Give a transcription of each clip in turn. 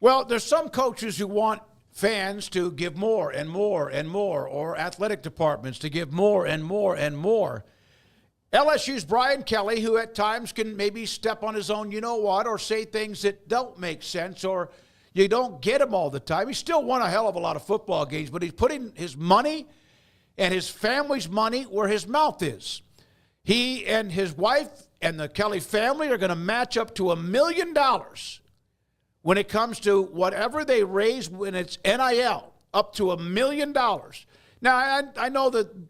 Well, there's some coaches who want fans to give more and more and more, or athletic departments to give more and more and more. LSU's Brian Kelly, who at times can maybe step on his own you-know-what, or say things that don't make sense, or you don't get him all the time. He still won a hell of a lot of football games, but he's putting his money and his family's money where his mouth is. He and his wife and the Kelly family are going to match up to $1 million when it comes to whatever they raise when it's NIL, up to $1 million. Now, I know that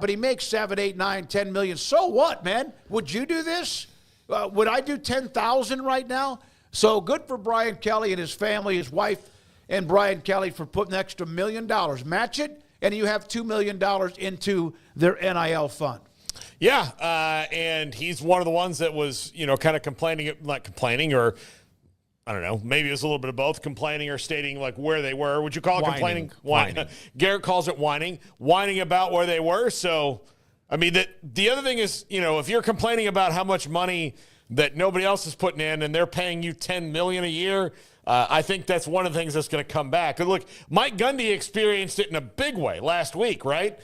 but he makes 7, 8, 9, 10 million. So what, man? Would you do this? Would I do 10,000 right now? So good for Brian Kelly and his family, his wife and Brian Kelly, for putting an extra $1 million. Match it, and you have $2 million into their NIL fund. Yeah, and he's one of the ones that was, kind of complaining, or I don't know, maybe it was a little bit of both, complaining or stating like where they were. Would you call it complaining? Whining. Garrett calls it whining about where they were. So, I mean, the other thing is, if you're complaining about how much money that nobody else is putting in and they're paying you $10 million a year, I think that's one of the things that's going to come back. And look, Mike Gundy experienced it in a big way last week, right?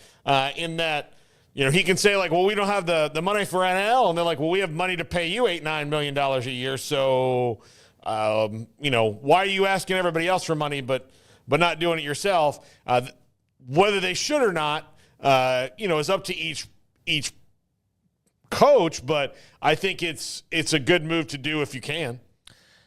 In that, he can say like, well, we don't have the money for NIL, and they're like, well, we have money to pay you $8-9 million a year, so why are you asking everybody else for money but not doing it yourself? Whether they should or not, is up to each coach, but I think it's a good move to do if you can.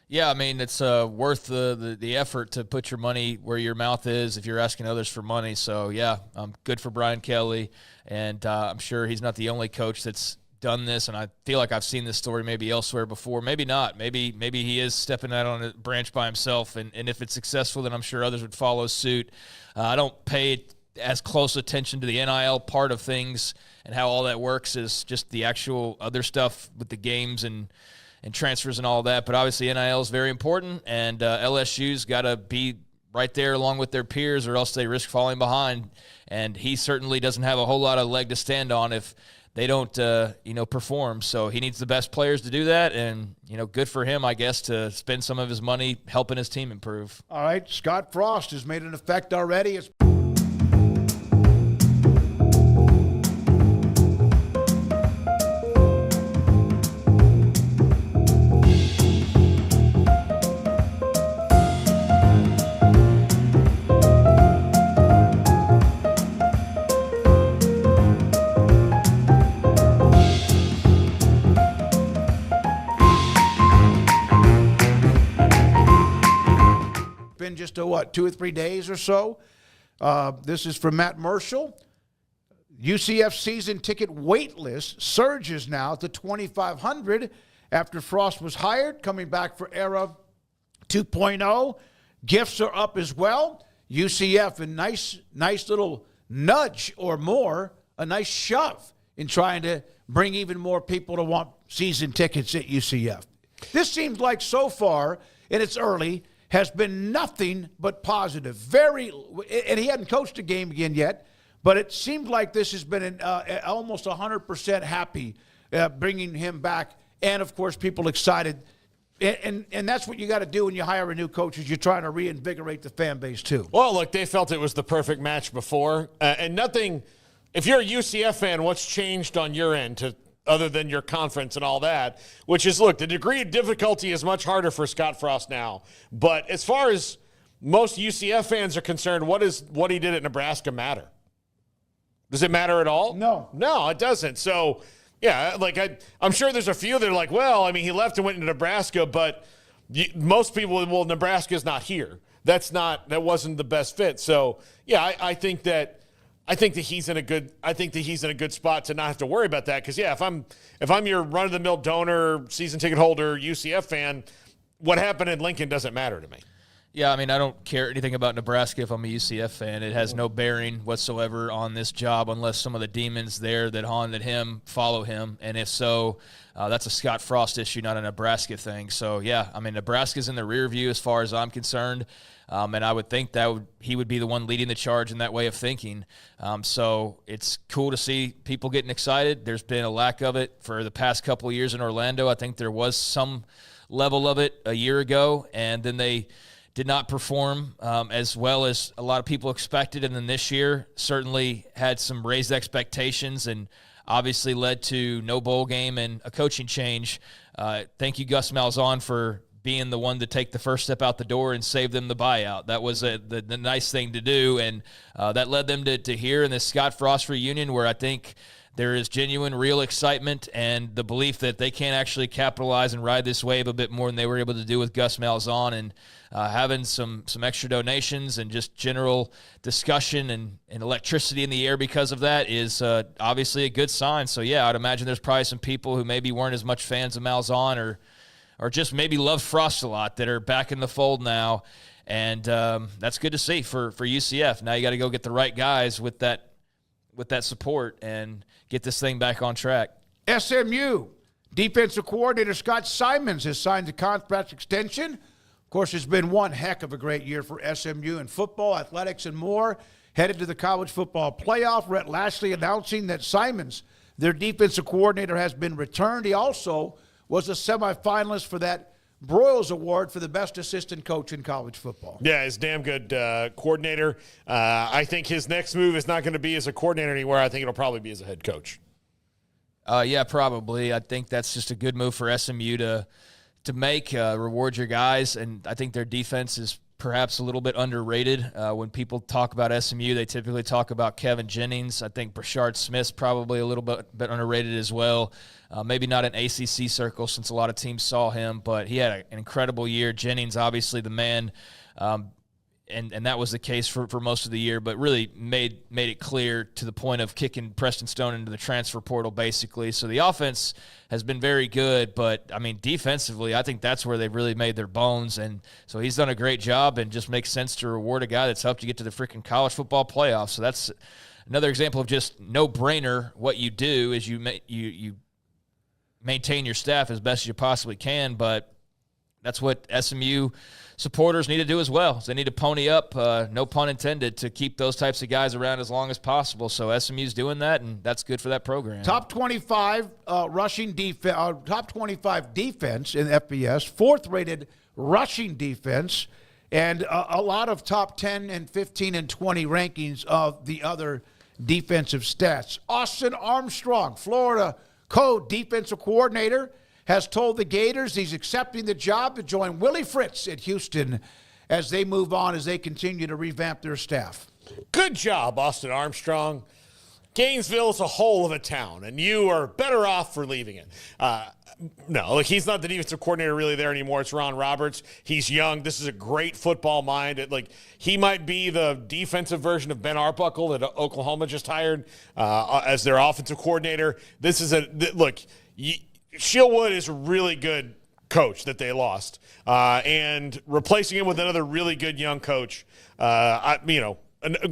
Yeah, I mean, it's worth the effort to put your money where your mouth is if you're asking others for money. So, yeah, good for Brian Kelly, and I'm sure he's not the only coach that's done this, and I feel like I've seen this story maybe elsewhere before. Maybe not. Maybe he is stepping out on a branch by himself, and if it's successful, then I'm sure others would follow suit. I don't pay as close attention to the NIL part of things and how all that works as just the actual other stuff with the games and transfers and all that. But obviously NIL is very important, and LSU's got to be right there along with their peers, or else they risk falling behind. And he certainly doesn't have a whole lot of leg to stand on if they don't, perform. So he needs the best players to do that, and, good for him, I guess, to spend some of his money helping his team improve. All right, Scott Frost has made an effect already. Been just 2 or 3 days or so. This is from Matt Marshall. UCF season ticket wait list surges now to 2,500 after Frost was hired, coming back for Era 2.0. Gifts are up as well. UCF, a nice little nudge or more, a nice shove in trying to bring even more people to want season tickets at UCF. This seems like so far, and it's early, has been nothing but positive. And he hadn't coached a game again yet, but it seemed like this has been almost 100% happy bringing him back. And, of course, people excited. And that's what you got to do when you hire a new coach, is you're trying to reinvigorate the fan base too. Well, look, they felt it was the perfect match before. And nothing – if you're a UCF fan, what's changed on your end other than your conference and all that, which is, look, the degree of difficulty is much harder for Scott Frost now. But as far as most UCF fans are concerned, what he did at Nebraska matter? Does it matter at all? No. No, it doesn't. So, yeah, like I'm sure there's a few that are like, well, I mean, he left and went to Nebraska, but most people, well, Nebraska's not here. That wasn't the best fit. So, yeah, I think that he's in a good spot to not have to worry about that. Because if I'm your run of the mill donor, season ticket holder, UCF fan, what happened in Lincoln doesn't matter to me. Yeah, I mean, I don't care anything about Nebraska if I'm a UCF fan. It has no bearing whatsoever on this job unless some of the demons there that haunted him follow him. And if so, that's a Scott Frost issue, not a Nebraska thing. So, yeah, I mean, Nebraska's in the rear view as far as I'm concerned. And I would think he would be the one leading the charge in that way of thinking. So it's cool to see people getting excited. There's been a lack of it for the past couple of years in Orlando. I think there was some level of it a year ago, and then they did not perform as well as a lot of people expected. And then this year certainly had some raised expectations and obviously led to no bowl game and a coaching change. Thank you, Gus Malzahn, for being the one to take the first step out the door and save them the buyout. That was the nice thing to do, and that led them to here in the Scott Frost reunion, where I think there is genuine, real excitement and the belief that they can actually capitalize and ride this wave a bit more than they were able to do with Gus Malzahn. And having some extra donations and just general discussion and electricity in the air because of that is obviously a good sign. So, yeah, I'd imagine there's probably some people who maybe weren't as much fans of Malzahn or just maybe love Frost a lot that are back in the fold now. And that's good to see for UCF. Now you got to go get the right guys with that support and get this thing back on track. SMU defensive coordinator Scott Symons has signed a contract extension. Of course, it's been one heck of a great year for SMU in football, athletics, and more. Headed to the college football playoff. Rhett Lashley announcing that Symons, their defensive coordinator, has been returned. He also was a semifinalist for that Broyles Award for the best assistant coach in college football. Yeah, he's a damn good coordinator. I think his next move is not going to be as a coordinator anywhere. I think it'll probably be as a head coach. Yeah, probably. I think that's just a good move for SMU to make, reward your guys, and I think their defense is perhaps a little bit underrated. When people talk about SMU, they typically talk about Kevin Jennings. I think Brashard Smith's probably a little bit underrated as well. Maybe not in ACC circles since a lot of teams saw him, but he had an incredible year. Jennings, obviously the man, and that was the case for most of the year, but really made it clear to the point of kicking Preston Stone into the transfer portal, basically. So the offense has been very good, but, I mean, defensively, I think that's where they've really made their bones, and so he's done a great job, and just makes sense to reward a guy that's helped you get to the freaking college football playoffs. So that's another example of just no-brainer. What you do is you maintain your staff as best as you possibly can, but that's what SMU supporters need to do as well. So they need to pony up, no pun intended, to keep those types of guys around as long as possible. So SMU's doing that, and that's good for that program. Top 25 rushing defense, top 25 defense in FBS, fourth-rated rushing defense, and a lot of top 10 and 15 and 20 rankings of the other defensive stats. Austin Armstrong, Florida co-defensive coordinator, has told the Gators he's accepting the job to join Willie Fritz at Houston as they move on, as they continue to revamp their staff. Good job, Austin Armstrong. Gainesville is a hole of a town, and you are better off for leaving it. No, like, he's not the defensive coordinator really there anymore. It's Ron Roberts. He's young. This is a great football mind. He might be the defensive version of Ben Arbuckle that Oklahoma just hired as their offensive coordinator. This is Shieldwood is a really good coach that they lost, and replacing him with another really good young coach, a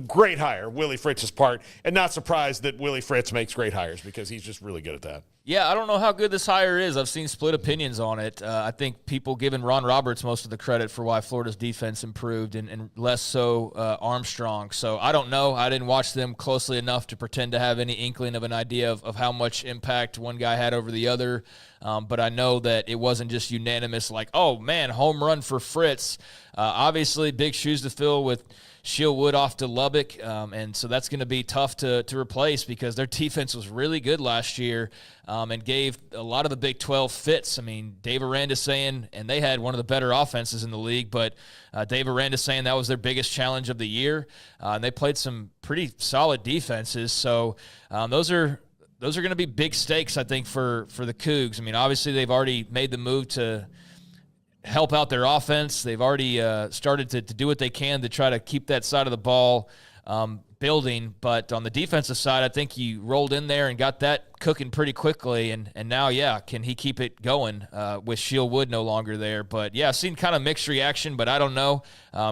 great hire, Willie Fritz's part, and not surprised that Willie Fritz makes great hires because he's just really good at that. Yeah, I don't know how good this hire is. I've seen split opinions on it. I think people giving Ron Roberts most of the credit for why Florida's defense improved and less so Armstrong. So I don't know. I didn't watch them closely enough to pretend to have any inkling of an idea of how much impact one guy had over the other. But I know that it wasn't just unanimous like, oh, man, home run for Fritz. Obviously, big shoes to fill with Shieldwood off to Lubbock, and so that's going to be tough to replace because their defense was really good last year and gave a lot of the Big 12 fits. I mean, Dave Aranda saying, and they had one of the better offenses in the league, but Dave Aranda saying that was their biggest challenge of the year, and they played some pretty solid defenses. So those are going to be big stakes, I think, for the Cougs. I mean, obviously they've already made the move to help out their offense. They've already started to do what they can to try to keep that side of the ball building. But on the defensive side, I think he rolled in there and got that cooking pretty quickly. And now, yeah, can he keep it going with Shieldwood no longer there? But, yeah, I've seen kind of mixed reaction, but I don't know.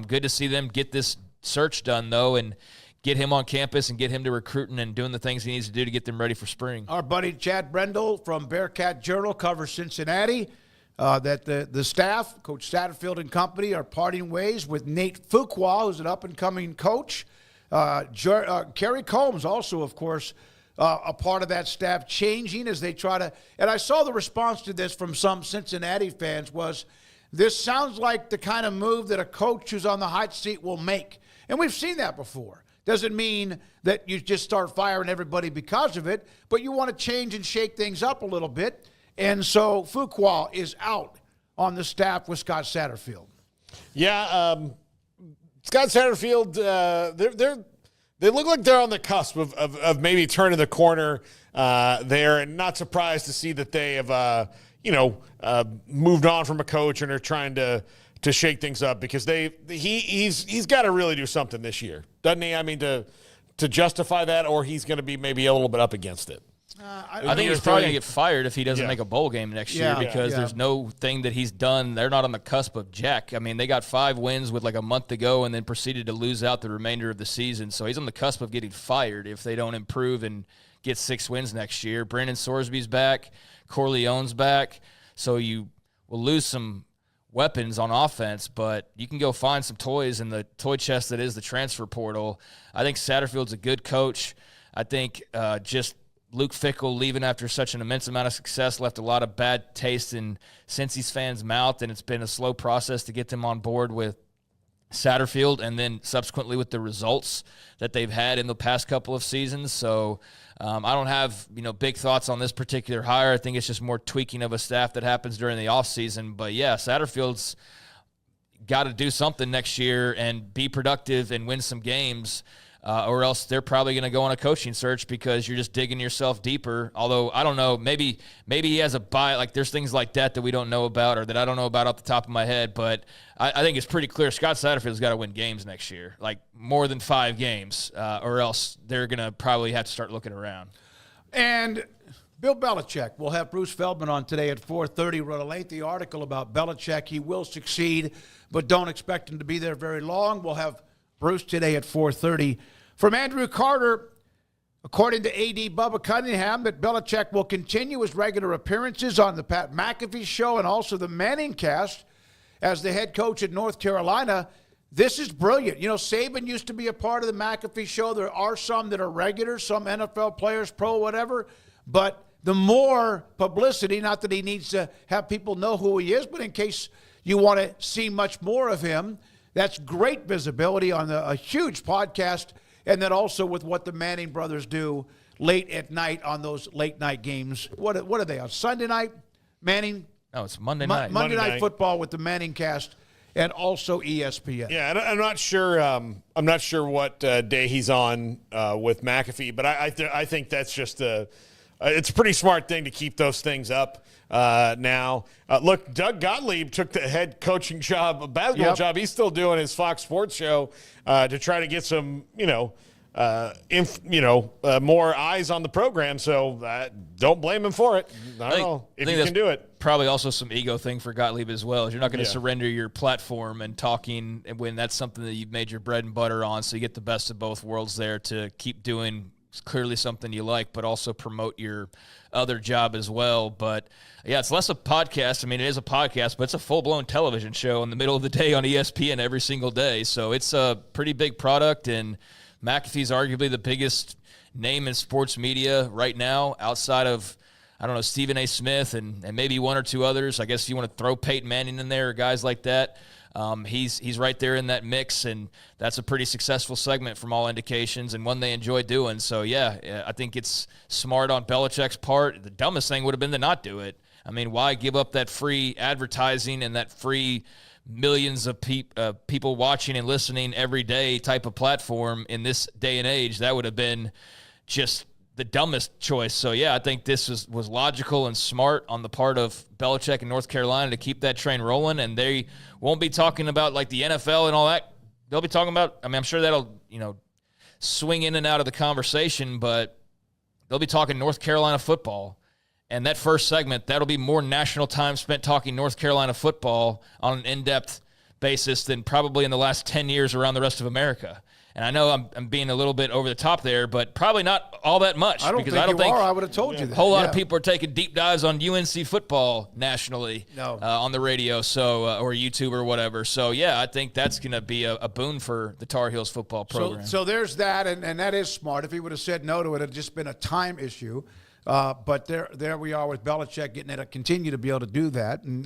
Good to see them get this search done, though, and get him on campus and get him to recruiting and doing the things he needs to do to get them ready for spring. Our buddy Chad Brendel from Bearcat Journal covers Cincinnati. That the staff, Coach Satterfield and company, are parting ways with Nate Fuqua, who's an up-and-coming coach. Kerry Combs also, of course, a part of that staff, changing as they try to – and I saw the response to this from some Cincinnati fans was This sounds like the kind of move that a coach who's on the hot seat will make. And we've seen that before. Doesn't mean that you just start firing everybody because of it, but you want to change and shake things up a little bit. And so Fuqua is out on the staff with Scott Satterfield. Yeah, Scott Satterfield, they look like they're on the cusp of maybe turning the corner there, and not surprised to see that they have, moved on from a coach and are trying to shake things up, because he's got to really do something this year, doesn't he? I mean, to justify that, or he's going to be maybe a little bit up against it. I think he's probably going to get fired if he doesn't make a bowl game next year, because there's no thing that he's done. They're not on the cusp of jack. I mean, they got 5 wins with like a month to go and then proceeded to lose out the remainder of the season. So he's on the cusp of getting fired if they don't improve and get 6 wins next year. Brandon Sorsby's back. Corleone's back. So you will lose some weapons on offense, but you can go find some toys in the toy chest that is the transfer portal. I think Satterfield's a good coach. I think just Luke Fickell leaving after such an immense amount of success left a lot of bad taste in Cincy's fans' mouth, and it's been a slow process to get them on board with Satterfield, and then subsequently with the results that they've had in the past couple of seasons. So I don't have big thoughts on this particular hire. I think it's just more tweaking of a staff that happens during the offseason. But, yeah, Satterfield's got to do something next year and be productive and win some games, or else they're probably going to go on a coaching search, because you're just digging yourself deeper. Although, I don't know, maybe he has a buy. Like, there's things like that we don't know about, or that I don't know about off the top of my head. But I think it's pretty clear Scott Satterfield's got to win games next year, like more than 5 games, or else they're going to probably have to start looking around. And Bill Belichick, we'll have Bruce Feldman on today at 4:30. Wrote a lengthy article about Belichick. He will succeed, but don't expect him to be there very long. We'll have Bruce today at 4:30. From Andrew Carter, according to A.D. Bubba Cunningham, that Belichick will continue his regular appearances on the Pat McAfee Show and also the Manning Cast as the head coach at North Carolina. This is brilliant. Saban used to be a part of the McAfee Show. There are some that are regular, some NFL players, pro, whatever. But the more publicity, not that he needs to have people know who he is, but in case you want to see much more of him, that's great visibility on a huge podcast. And then also with what the Manning brothers do late at night on those late night games. What are they on Sunday night? Manning? No, it's Monday night. Monday night football with the Manning Cast and also ESPN. Yeah, I'm not sure. I'm not sure what day he's on with McAfee, but I think that's just it's a pretty smart thing to keep those things up now. Look, Doug Gottlieb took the head coaching job, a basketball job. He's still doing his Fox Sports show to try to get some, more eyes on the program. So don't blame him for it. I don't know if you can do it. Probably also some ego thing for Gottlieb as well. You're not going to surrender your platform and talking when that's something that you've made your bread and butter on. So you get the best of both worlds there to keep doing clearly something you like, but also promote your other job as well. But yeah, it's less a podcast. I mean, it is a podcast, but it's a full-blown television show in the middle of the day on ESPN every single day. So it's a pretty big product, and McAfee's arguably the biggest name in sports media right now outside of, I don't know, Stephen A. Smith and maybe one or two others. I guess you want to throw Peyton Manning in there or guys like that. He's right there in that mix, and that's a pretty successful segment from all indications and one they enjoy doing. So, yeah, I think it's smart on Belichick's part. The dumbest thing would have been to not do it. I mean, why give up that free advertising and that free millions of people watching and listening every day type of platform in this day and age? That would have been just the dumbest choice. So, yeah, I think this was logical and smart on the part of Belichick in North Carolina to keep that train rolling, and they won't be talking about, like, the NFL and all that. They'll be talking about, I mean, I'm sure that'll, swing in and out of the conversation, but they'll be talking North Carolina football. And that first segment, that'll be more national time spent talking North Carolina football on an in-depth basis than probably in the last 10 years around the rest of America. And I know I'm being a little bit over the top there, but probably not all that much. I don't think I would have told you that. A whole lot of people are taking deep dives on UNC football nationally on the radio, so or YouTube or whatever. So, yeah, I think that's going to be a boon for the Tar Heels football program. So there's that, and that is smart. If he would have said no to it, it would have just been a time issue. But there we are with Belichick getting to continue to be able to do that. And